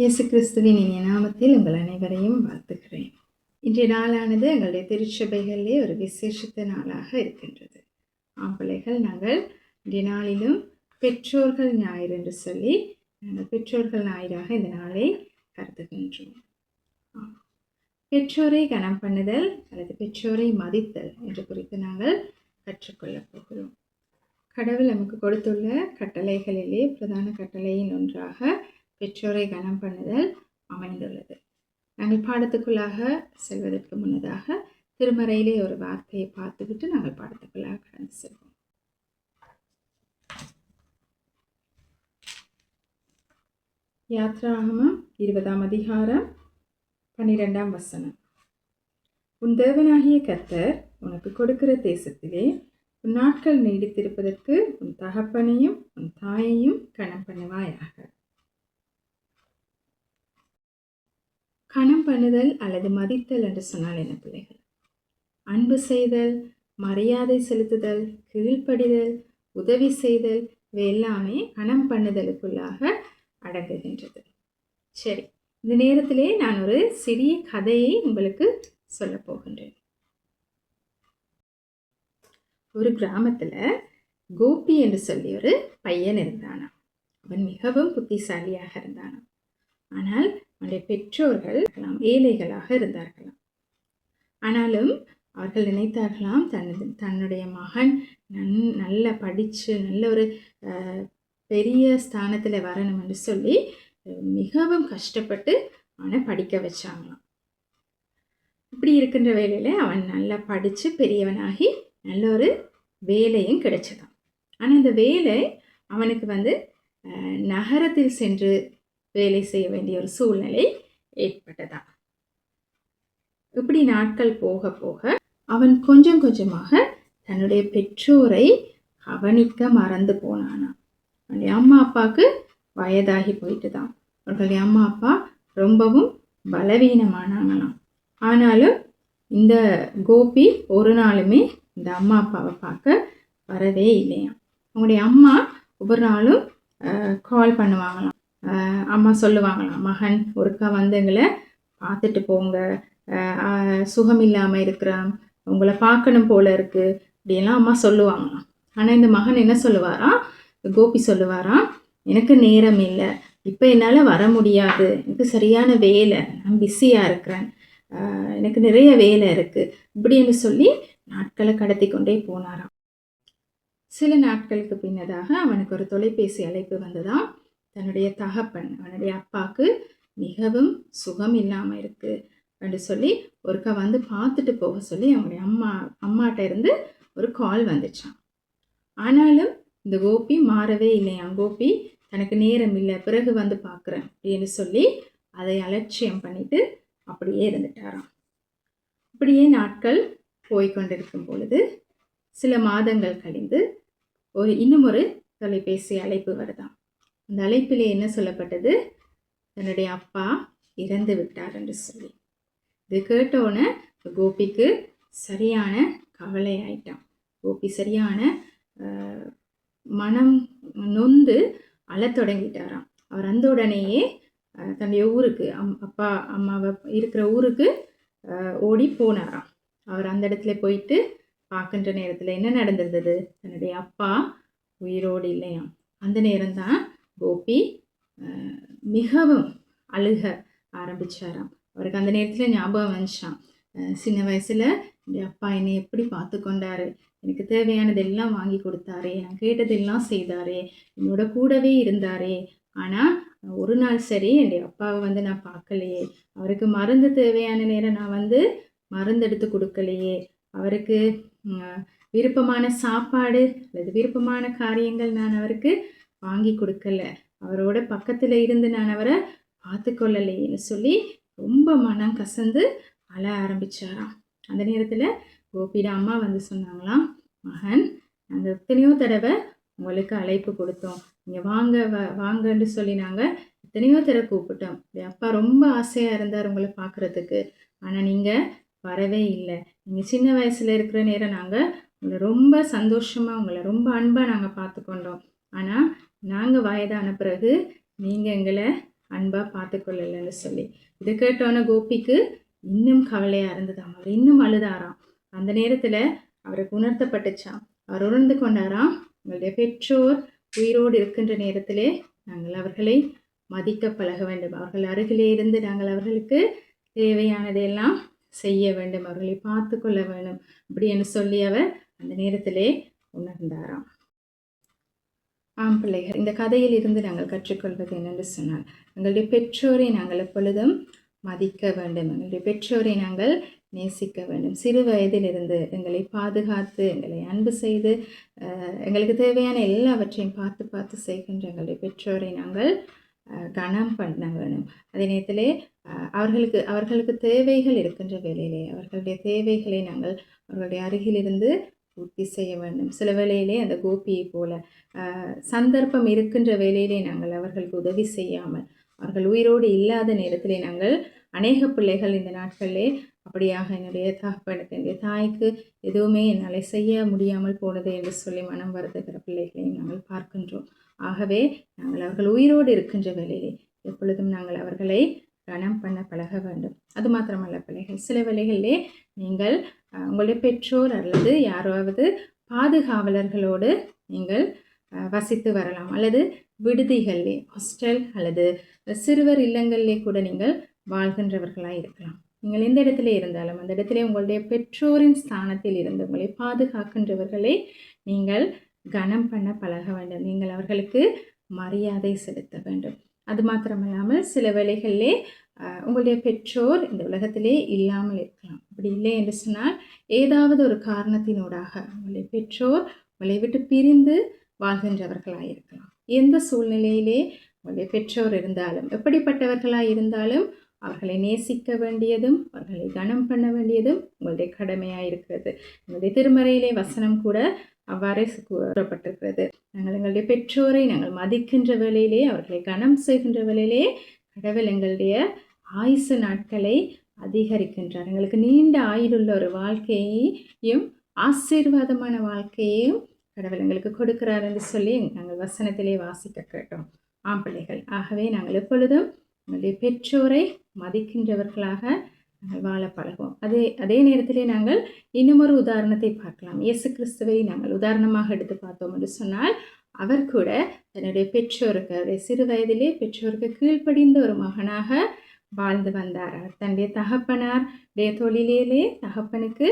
இயேசு கிறிஸ்துவின் இனிய நாமத்தில் உங்கள் அனைவரையும் வாழ்த்துகிறேன். இன்றைய நாளானது எங்களுடைய திருச்சபைகளிலே ஒரு விசேஷத்த நாளாக இருக்கின்றது. பிள்ளைகள், நாங்கள் இன்றைய நாளிலும் பெற்றோர்கள் ஞாயிறு என்று சொல்லி நாங்கள் பெற்றோர்கள் ஞாயிறாக இந்த நாளை கருதுகின்றோம். பெற்றோரை கனம் பண்ணுதல் அல்லது பெற்றோரை மதித்தல் என்று குறித்து நாங்கள் கற்றுக்கொள்ளப் போகிறோம். கடவுள் நமக்கு கொடுத்துள்ள கட்டளைகளிலே பிரதான கட்டளையின் ஒன்றாக பெற்றோரை கனம் பண்ணுதல் அமைந்துள்ளது. நாங்கள் பாடத்துக்குள்ளாக செல்வதற்கு முன்னதாக திருமறையிலே ஒரு வார்த்தையை பார்த்துவிட்டு நாங்கள் பாடத்துக்குள்ளாக கடந்து செல்வோம். யாத்ராகமம் 20ஆம் அதிகாரம் 12ஆம் வசனம். உன் தேவனாகிய கர்த்தர் உனக்கு கொடுக்கிற தேசத்திலே உன் நாட்கள் நீடித்திருப்பதற்கு உன் தகப்பனையும் உன் தாயையும் கனம் பண்ணுவாயாக. கனம் பண்ணுதல் அல்லது மதித்தல் என்று சொன்னால் என்ன பிள்ளைகள்? அன்பு செய்தல், மரியாதை செலுத்துதல், கீழ்ப்படிதல், உதவி செய்தல், இவை எல்லாமே கனம் பண்ணுதலுக்குள்ளாக அடங்குகின்றது. சரி, இந்த நேரத்திலே நான் ஒரு சிறிய கதையை உங்களுக்கு சொல்ல போகின்றேன். ஒரு கிராமத்தில் கோபி என்று சொல்லி ஒரு பையன் இருந்தானாம். அவன் மிகவும் புத்திசாலியாக இருந்தானாம். ஆனால் அவனுடைய பெற்றோர்கள் ஏழைகளாக இருந்தார்களாம். ஆனாலும் அவர்கள் நினைத்தார்களாம் தன்னுடைய மகன் நல்ல படித்து நல்ல ஒரு பெரிய ஸ்தானத்தில் வரணும் என்று சொல்லி மிகவும் கஷ்டப்பட்டு அவனை படிக்க வச்சாங்களாம். இப்படி இருக்கின்ற வேலையில் அவன் நல்லா படித்து பெரியவனாகி நல்ல ஒரு வேலையும் கிடைச்சதான். ஆனால் இந்த வேலை அவனுக்கு நகரத்தில் சென்று வேலை செய்ய வேண்டிய ஒரு சூழ்நிலை ஏற்பட்டதா. இப்படி நாட்கள் போக போக அவன் கொஞ்சம் கொஞ்சமாக தன்னுடைய பெற்றோரை கவனிக்க மறந்து போனானாம். அவனுடைய அம்மா அப்பாவுக்கு வயதாகி போயிட்டு தான். அவர்களுடைய அம்மா அப்பா ரொம்பவும் பலவீனமானாங்களாம். ஆனாலும் இந்த கோபி ஒரு நாளுமே இந்த அம்மா அப்பாவை பார்க்க வரவே இல்லையாம். அவங்களுடைய அம்மா ஒவ்வொரு நாளும் கால் பண்ணுவாங்களாம். அம்மா சொல்லுவாங்களாம், மகன் ஒருக்கா எங்களை பார்த்துட்டு போங்க, சுகம் இல்லாமல் இருக்கிறான், உங்களை பார்க்கணும் போல இருக்கு, இப்படியெல்லாம் அம்மா சொல்லுவாங்களாம். ஆனால் இந்த மகன் என்ன சொல்லுவாராம், கோபி சொல்லுவாராம், எனக்கு நேரம் இல்லை, இப்போ என்னால் வர முடியாது, எனக்கு சரியான வேலை, நான் பிஸியாக இருக்கிறேன், எனக்கு நிறைய வேலை இருக்குது, இப்படின்னு சொல்லி நாட்களை கடத்தி கொண்டே போனாராம். சில நாட்களுக்கு பின்னதாக அவனுக்கு ஒரு தொலைபேசி அழைப்பு வந்ததாம். தன்னுடைய தகப்பன், அவனுடைய அப்பாவுக்கு மிகவும் சுகம் இல்லாமல் இருக்குது என்று சொல்லி ஒருக்கா பார்த்துட்டு போக சொல்லி அவனுடைய அம்மாட்ட இருந்து ஒரு கால் வந்துச்சான். ஆனாலும் இந்த கோபி மாறவே இல்லையாம். கோபி தனக்கு நேரம் இல்லை, பிறகு பார்க்குறேன் அப்படின்னு சொல்லி அதை அலட்சியம் பண்ணிட்டு அப்படியே இருந்துட்டாராம். இப்படியே நாட்கள் போய்கொண்டிருக்கும் பொழுது சில மாதங்கள் கழிந்து இன்னும் ஒரு தொலைபேசி அழைப்பு வருதாம். அந்த அழைப்பிலே என்ன சொல்லப்பட்டது, தன்னுடைய அப்பா இறந்து விட்டார் என்று சொல்லி. இது கேட்டோன்னே கோபிக்கு சரியான கவலை ஆயிட்டான். கோபி சரியான மனம் நொந்து அழத் தொடங்கிட்டாராம். அவர் அந்த உடனேயே தன்னுடைய ஊருக்கு அப்பா அம்மாவை இருக்கிற ஊருக்கு ஓடி போனாராம். அவர் அந்த இடத்துல போயிட்டு பார்க்கின்ற நேரத்தில் என்ன நடந்திருந்தது, தன்னுடைய அப்பா உயிரோடு இல்லையாம். அந்த நேரம்தான் கோபி மிகவும் அழுக ஆரம்பித்தாராம். அவருக்கு அந்த நேரத்தில் ஞாபகம் வந்துச்சான், சின்ன வயசில் என்னுடைய அப்பா என்னை எப்படி பார்த்து கொண்டாரு, எனக்கு தேவையானதெல்லாம் வாங்கி கொடுத்தாரே, நான் கேட்டதெல்லாம் செய்தாரே, என்னோட கூடவே இருந்தாரே, ஆனால் ஒரு நாள் சரி என்னுடைய அப்பாவை நான் பார்க்கலையே, அவருக்கு மருந்து தேவையான நேரம் நான் மருந்து எடுத்து கொடுக்கலையே, அவருக்கு விருப்பமான சாப்பாடு அல்லது விருப்பமான காரியங்கள் நான் அவருக்கு வாங்கி கொடுக்கல, அவரோட பக்கத்தில் இருந்து நான் அவரை பார்த்து கொள்ளலைன்னு சொல்லி ரொம்ப மனம் கசந்து அழ ஆரம்பித்தாராம். அந்த நேரத்தில் கோபியோட அம்மா சொன்னாங்களாம், மகன், நாங்கள் எத்தனையோ தடவை உங்களுக்கு அழைப்பு கொடுத்தோம், நீங்கள் வாங்கன்னு சொல்லி நாங்கள் எத்தனையோ தடவை கூப்பிட்டோம், அப்பா ரொம்ப ஆசையாக இருந்தார் உங்களை பார்க்குறதுக்கு, ஆனால் நீங்கள் வரவே இல்லை, நீங்கள் சின்ன வயசில் இருக்கிற நேரம் நாங்கள் உங்களை ரொம்ப சந்தோஷமாக உங்களை ரொம்ப அன்பாக நாங்கள் பார்த்துக்கொண்டோம், ஆனால் நாங்கள் வயதான பிறகு நீங்கள் எங்களை அன்பாக பார்த்துக்கொள்ளலன்னு சொல்லி. இதை கேட்டோன்னே கோபிக்கு இன்னும் கவலையாக இருந்ததாம். அவர் இன்னும் அழுதாராம். அந்த நேரத்தில் அவருக்கு உணர்த்தப்பட்டுச்சாம். அவர் உணர்ந்து கொண்டாராம், உங்களுடைய பெற்றோர் உயிரோடு இருக்கின்ற நேரத்திலே நாங்கள் அவர்களை மதிக்க பழக வேண்டும். அவர்கள் அருகிலே இருந்து நாங்கள் அவர்களுக்கு தேவையானதையெல்லாம் செய்ய வேண்டும், அவர்களை பார்த்து கொள்ள வேண்டும் அப்படின்னு சொல்லி அவர் அந்த நேரத்திலே உணர்ந்தாராம். ஆம் பிள்ளைகள், இந்த கதையில் இருந்து நாங்கள் கற்றுக்கொள்வது என்னென்று சொன்னால், எங்களுடைய பெற்றோரை நாங்கள் எப்பொழுதும் மதிக்க வேண்டும், எங்களுடைய பெற்றோரை நாங்கள் நேசிக்க வேண்டும். சிறு வயதிலிருந்து எங்களை பாதுகாத்து எங்களை அன்பு செய்து எங்களுக்கு தேவையான எல்லாவற்றையும் பார்த்து பார்த்து செய்கின்ற எங்களுடைய பெற்றோரை நாங்கள் கனம் பண்ண வேணும். அதே நேரத்திலே அவர்களுக்கு தேவைகள் இருக்கின்ற வேளையிலே அவர்களுடைய தேவைகளை நாங்கள் அவர்களுடைய அருகிலிருந்து பூர்த்தி செய்ய வேண்டும். சில வேளையிலே அந்த கோபியை போல சந்தர்ப்பம் இருக்கின்ற வேளையிலே நாங்கள் அவர்களுக்கு உதவி செய்யாமல், அவர்கள் உயிரோடு இல்லாத நேரத்திலே நாங்கள் அநேக பிள்ளைகள் இந்த நாட்களிலே அப்படியாக என்னுடைய தகப்பனுக்கு என்னுடைய தாய்க்கு எதுவுமே என்னால் செய்ய முடியாமல் போனது என்று சொல்லி மனம் வருதுகிற பிள்ளைகளையும் நாங்கள் பார்க்கின்றோம். ஆகவே நாங்கள் அவர்கள் உயிரோடு இருக்கின்ற வேளையிலே எப்பொழுதும் நாங்கள் அவர்களை கனம் பண்ண பழக வேண்டும். அது மாத்திரமல்ல பிள்ளைகள், சில வேளைகளிலே நீங்கள் உங்களுடைய பெற்றோர் அல்லது யாராவது பாதுகாவலர்களோடு நீங்கள் வசித்து வரலாம், அல்லது விடுதிகளிலே, ஹாஸ்டல் அல்லது சிறுவர் இல்லங்களிலே கூட நீங்கள் வாழ்கின்றவர்களாக இருக்கலாம். நீங்கள் எந்த இடத்துல இருந்தாலும் அந்த இடத்துல உங்களுடைய பெற்றோரின் ஸ்தானத்தில் இருந்து உங்களை பாதுகாக்கின்றவர்களை நீங்கள் கனம் பண்ண பழக வேண்டும். நீங்கள் அவர்களுக்கு மரியாதை செலுத்த வேண்டும். அது மாத்திரமல்லாமல் சில வேளைகளிலே உங்களுடைய பெற்றோர் இந்த உலகத்திலே இல்லாமல் இருக்கலாம். அப்படி இல்லை என்று சொன்னால் ஏதாவது ஒரு காரணத்தினூடாக உங்களுடைய பெற்றோர் உங்களை விட்டு பிரிந்து வாழ்கின்றவர்களாக இருக்கலாம். எந்த சூழ்நிலையிலே உங்களுடைய பெற்றோர் இருந்தாலும், எப்படிப்பட்டவர்களாக இருந்தாலும் அவர்களை நேசிக்க வேண்டியதும் அவர்களை கனம் பண்ண வேண்டியதும் உங்களுடைய கடமையாக இருக்கிறது. உங்களுடைய திருமறையிலே வசனம் கூட அவ்வாறே கூறப்பட்டிருக்கிறது. நாங்கள் எங்களுடைய பெற்றோரை நாங்கள் மதிக்கின்ற வேளையிலே, அவர்களை கனம் செய்கின்ற வேளையிலே கடவுள் எங்களுடைய ஆயுசு நாட்களை அதிகரிக்கின்றார். எங்களுக்கு நீண்ட ஆயுளுள்ள ஒரு வாழ்க்கையையும் ஆசீர்வாதமான வாழ்க்கையையும் கடவுள் எங்களுக்கு கொடுக்கிறார் என்று சொல்லி நாங்கள் வசனத்திலே வாசிக்க கேட்டோம். ஆம் பிள்ளைகள், ஆகவே நாங்கள் எப்பொழுதும் நம்முடைய பெற்றோரை மதிக்கின்றவர்களாக நாங்கள் வாழ பழகுவோம். அதே நேரத்திலே நாங்கள் இன்னும் ஒரு உதாரணத்தை பார்க்கலாம். இயேசு கிறிஸ்துவை நாங்கள் உதாரணமாக எடுத்து பார்த்தோம் என்று சொன்னால், அவர் கூட தன்னுடைய பெற்றோருக்கு, அவருடைய சிறு வயதிலே பெற்றோருக்கு கீழ்ப்படிந்த ஒரு மகனாக வாழ்ந்து வந்தார். அவர் தன்னுடைய தகப்பனாருடைய தொழிலிலே தகப்பனுக்கு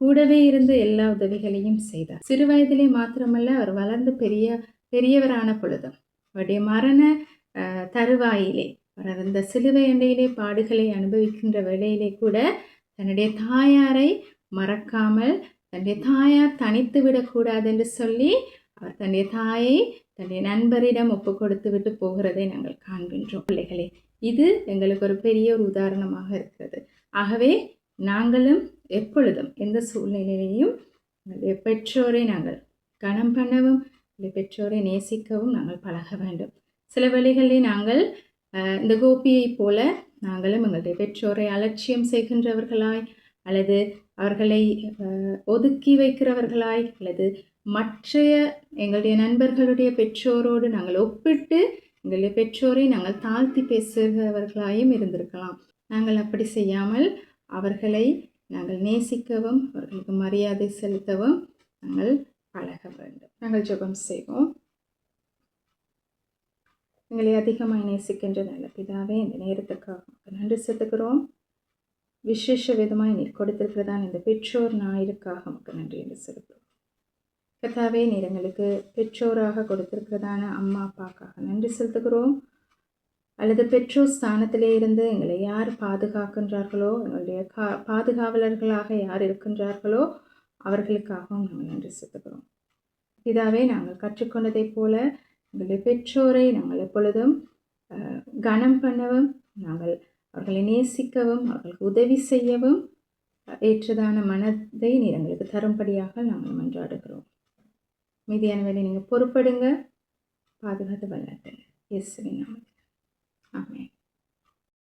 கூடவே இருந்து எல்லா உதவிகளையும் செய்தார். சிறு வயதிலே மாத்திரமல்ல, அவர் வளர்ந்து பெரியவரான பொழுதும் அவருடைய மரண தருவாயிலே, அவர் அந்த சிலுவை அண்டையிலே பாடுகளை அனுபவிக்கின்ற வேளையிலே கூட தன்னுடைய தாயாரை மறக்காமல், தன்னுடைய தாயார் தனித்து விடக்கூடாது என்று சொல்லி அவர் தன்னுடைய தாயை தன்னுடைய நண்பரிடம் ஒப்பு கொடுத்து விட்டு போகிறதை நாங்கள் காண்கின்றோம். பிள்ளைகளே, இது எங்களுக்கு ஒரு பெரிய ஒரு உதாரணமாக இருக்கிறது. ஆகவே நாங்களும் எப்பொழுதும் எந்த சூழ்நிலையிலையும் எங்களுடைய பெற்றோரை நாங்கள் கனம் பண்ணவும், பெற்றோரை நேசிக்கவும் நாங்கள் பழக வேண்டும். சில வேளைகளிலே நாங்கள் இந்த கோபியை போல நாங்களும் எங்களுடைய பெற்றோரை அலட்சியம் செய்கின்றவர்களாய், அல்லது அவர்களை ஒதுக்கி வைக்கிறவர்களாய், அல்லது மற்றைய எங்களுடைய நண்பர்களுடைய பெற்றோரோடு நாங்கள் ஒப்பிட்டு எங்களுடைய பெற்றோரை நாங்கள் தாழ்த்தி பேசுகிறவர்களாயும் இருந்திருக்கலாம். நாங்கள் அப்படி செய்யாமல் அவர்களை நாங்கள் நேசிக்கவும் அவர்களுக்கு மரியாதை செலுத்தவும் நாங்கள் பழக வேண்டும். நாங்கள் ஜெபம் செய்வோம். எங்களை அதிகமாக நேசிக்கின்ற நல்ல பிதாவே, இந்த நேரத்துக்காக நன்றி செலுத்துகிறோம். விசேஷ விதமாக நீர் கொடுத்திருக்கிறதான் இந்த பெற்றோர் ஞாயிறுக்காக நமக்கு நன்றி என்று செலுத்துகிறோம். கர்த்தாவே, நீர் எங்களுக்கு பெற்றோராக கொடுத்திருக்கிறதான அம்மா அப்பாக்காக நன்றி செலுத்துகிறோம். அல்லது பெற்றோர் ஸ்தானத்திலே இருந்து எங்களை யார் பாதுகாக்கின்றார்களோ, எங்களுடைய பாதுகாவலர்களாக யார் இருக்கின்றார்களோ அவர்களுக்காகவும் நாங்கள் நன்றி செலுத்துகிறோம். பிதாவே, நாங்கள் கற்றுக்கொண்டதை போல எங்களுடைய பெற்றோரை நாங்கள் எப்பொழுதும் கனம் பண்ணவும், நாங்கள் அவர்களை நேசிக்கவும், அவர்களுக்கு உதவி செய்யவும் ஏற்றதான மனதை நீர் எங்களுக்கு தரும்படியாக நாங்கள் மன்றாடுகிறோம். மீதியான வேலை நீங்கள் பொறுப்படுங்க, பாதுகாத்து வளர்த்துங்க. இயேசுவின் நாமத்தில்.